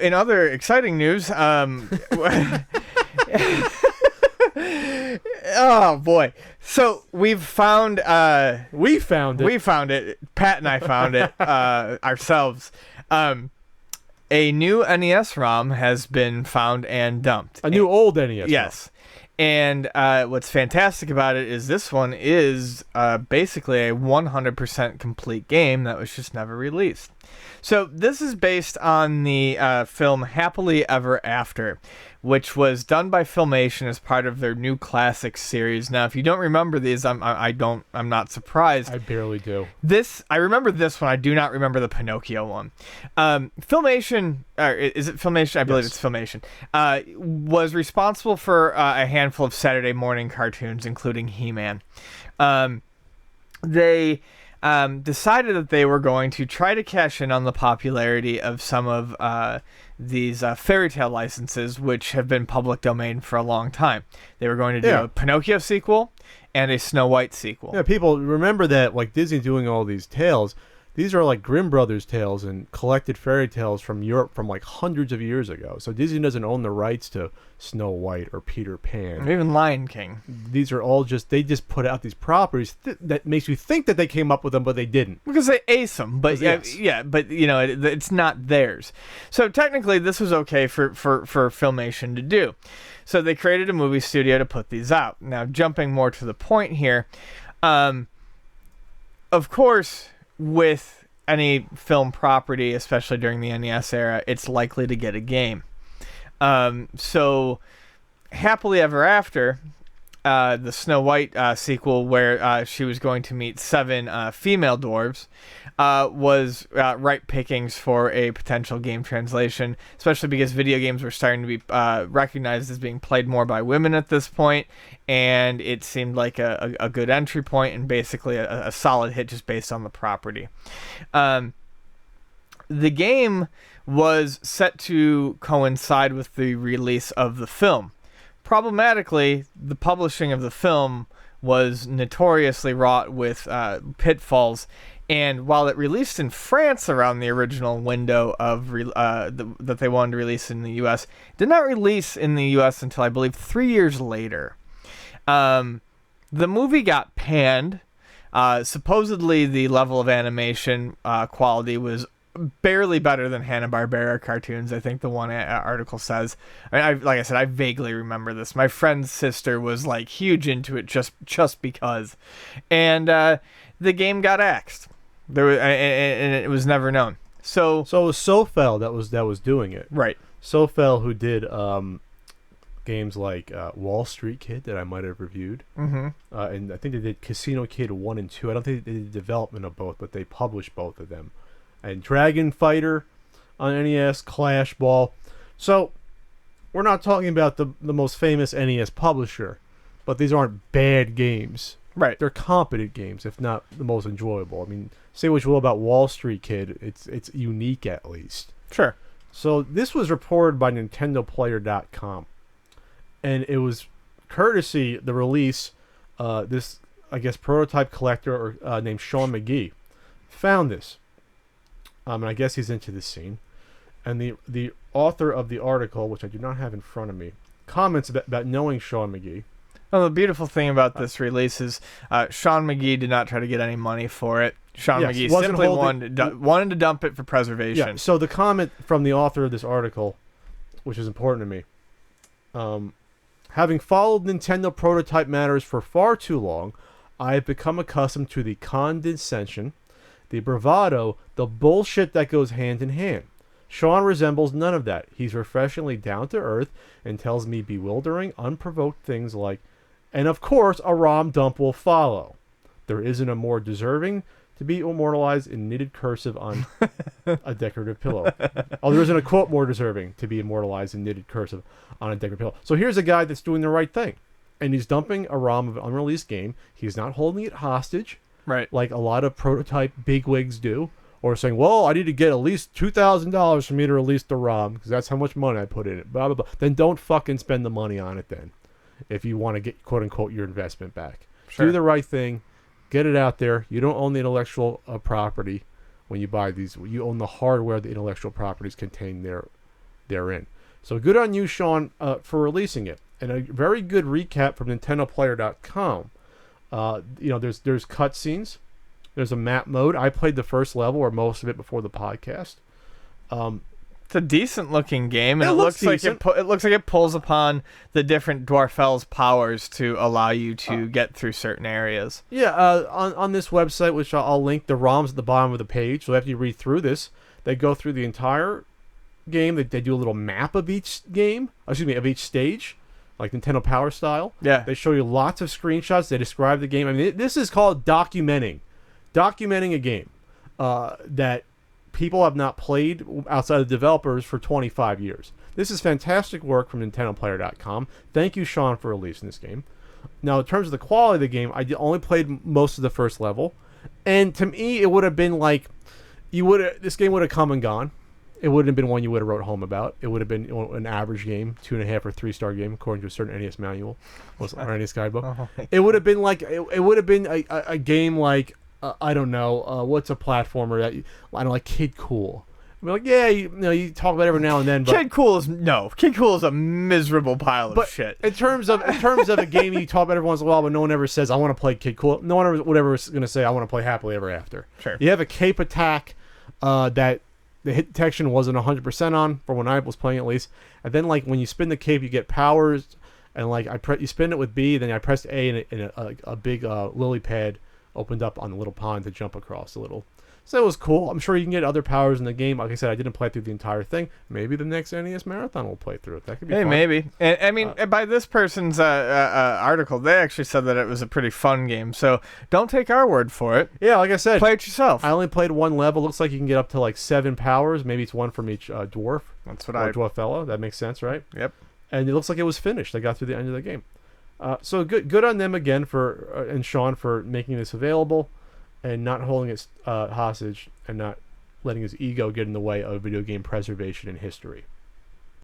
in other exciting news, oh boy. So we've found We found it. we found it. Pat and I found it ourselves. A new NES ROM has been found and dumped. A new old NES. Yes. And what's fantastic about it is this one is basically a 100% complete game that was just never released. So this is based on the film Happily Ever After, which was done by Filmation as part of their new classics series. Now, if you don't remember these, I'm not surprised. I barely do. I remember this one. I do not remember the Pinocchio one. Filmation, or is it Filmation? I believe Yes. it's Filmation. Was responsible for a handful of Saturday morning cartoons, including He-Man. They decided that they were going to try to cash in on the popularity of some of these fairy tale licenses, which have been public domain for a long time. They were going to do a Pinocchio sequel and a Snow White sequel. Yeah, people remember that, like Disney doing all these tales. These are like Grimm Brothers tales and collected fairy tales from Europe from like hundreds of years ago. So Disney doesn't own the rights to Snow White or Peter Pan. Or even Lion King. These are all they just put out these properties that makes you think that they came up with them, but they didn't. Because they ace them, but Yes. but it's not theirs. So technically, this was okay for Filmation to do. So they created a movie studio to put these out. Now, jumping more to the point here, of course, with any film property, especially during the NES era, it's likely to get a game. So Happily Ever After, the Snow White sequel, where she was going to meet 7 female dwarves, was ripe pickings for a potential game translation, especially because video games were starting to be recognized as being played more by women at this point, and it seemed like a good entry point and basically a solid hit just based on the property. The game was set to coincide with the release of the film. Problematically, the publishing of the film was notoriously wrought with pitfalls, and while it released in France around the original window of that they wanted to release in the U.S., it did not release in the U.S. until I believe 3 years later. The movie got panned. Supposedly, the level of animation quality was barely better than Hanna-Barbera cartoons, I think the one article says. I mean, like I said, I vaguely remember this. My friend's sister was like huge into it just because, and the game got axed. And it was never known. So it was Sofel that was doing it. Right. Sofel, who did games like Wall Street Kid that I might have reviewed, and I think they did Casino Kid 1 and 2. I don't think they did development of both, but they published both of them. And Dragon Fighter on NES, Clash Ball. So we're not talking about the most famous NES publisher, but these aren't bad games. Right. They're competent games, if not the most enjoyable. I mean, say what you will about Wall Street Kid, it's unique at least. Sure. So this was reported by NintendoPlayer.com, and it was courtesy the release. This, I guess, prototype collector named Sean McGee found this. And I guess he's into this scene. And the author of the article, which I do not have in front of me, comments about knowing Sean McGee. Well, the beautiful thing about this release is Sean McGee did not try to get any money for it. Sean McGee simply wanted to dump it for preservation. Yeah, so the comment from the author of this article, which is important to me, having followed Nintendo prototype matters for far too long, I have become accustomed to the condescension, the bravado, the bullshit that goes hand in hand. Sean resembles none of that. He's refreshingly down to earth and tells me bewildering, unprovoked things like, and of course a ROM dump will follow. There isn't a more deserving to be immortalized in knitted cursive on a decorative pillow. Oh, there isn't a quote more deserving to be immortalized in knitted cursive on a decorative pillow. So here's a guy that's doing the right thing. And he's dumping a ROM of an unreleased game. He's not holding it hostage. Right. Like a lot of prototype bigwigs do. Or saying, well, I need to get at least $2,000 for me to release the ROM because that's how much money I put in it. Blah, blah, blah. Then don't fucking spend the money on it then. If you want to get, quote unquote, your investment back. Sure. Do the right thing. Get it out there. You don't own the intellectual property when you buy these. You own the hardware the intellectual properties contain therein. So good on you, Sean, for releasing it. And a very good recap from NintendoPlayer.com. There's cutscenes. There's a map mode. I played the first level or most of it before the podcast. It's a decent looking game, and It it looks looks like it looks like it pulls upon the different Dwarfell's powers to allow you to get through certain areas. Yeah, on this website, which I'll link, the ROMs at the bottom of the page. So after you read through this, they go through the entire game. They do a little map of each game. Of each stage, like Nintendo Power style. Yeah. They show you lots of screenshots. They describe the game. I mean, this is called documenting a game that people have not played outside of developers for 25 years. This is fantastic work from NintendoPlayer.com. Thank you, Sean, for releasing this game. Now, in terms of the quality of the game, I only played most of the first level, and to me, it would have been like this game would have come and gone. It wouldn't have been one you would have wrote home about. It would have been an average game, 2.5 or 3-star game, according to a certain NES manual or NES guidebook. It would have been like it would have been a game like I don't know what's a platformer that I don't know, like Kid Cool. I mean, like you talk about it every now and then, but Kid Cool is a miserable pile of shit. in terms of a game you talk about every once in a while, but no one ever says I want to play Kid Cool. No one ever would ever going to say I want to play Happily Ever After. Sure. You have a cape attack that the hit detection wasn't 100% on for when I was playing at least, and then like when you spin the cape, you get powers, and like you spin it with B, then I pressed A, and a big lily pad opened up on the little pond to jump across a little. So it was cool. I'm sure you can get other powers in the game. Like I said, I didn't play through the entire thing. Maybe the next NES Marathon will play through it. That could be fun. Maybe. And I mean, by this person's article, they actually said that it was a pretty fun game. So don't take our word for it. Yeah, like I said, Play it yourself. I only played one level. Looks like you can get up to like 7 powers. Maybe it's one from each dwarf. That's what or Dwarfellow. That makes sense, right? Yep. And it looks like it was finished. They got through the end of the game. So good on them again and Sean for making this available and not holding it hostage and not letting his ego get in the way of video game preservation and history.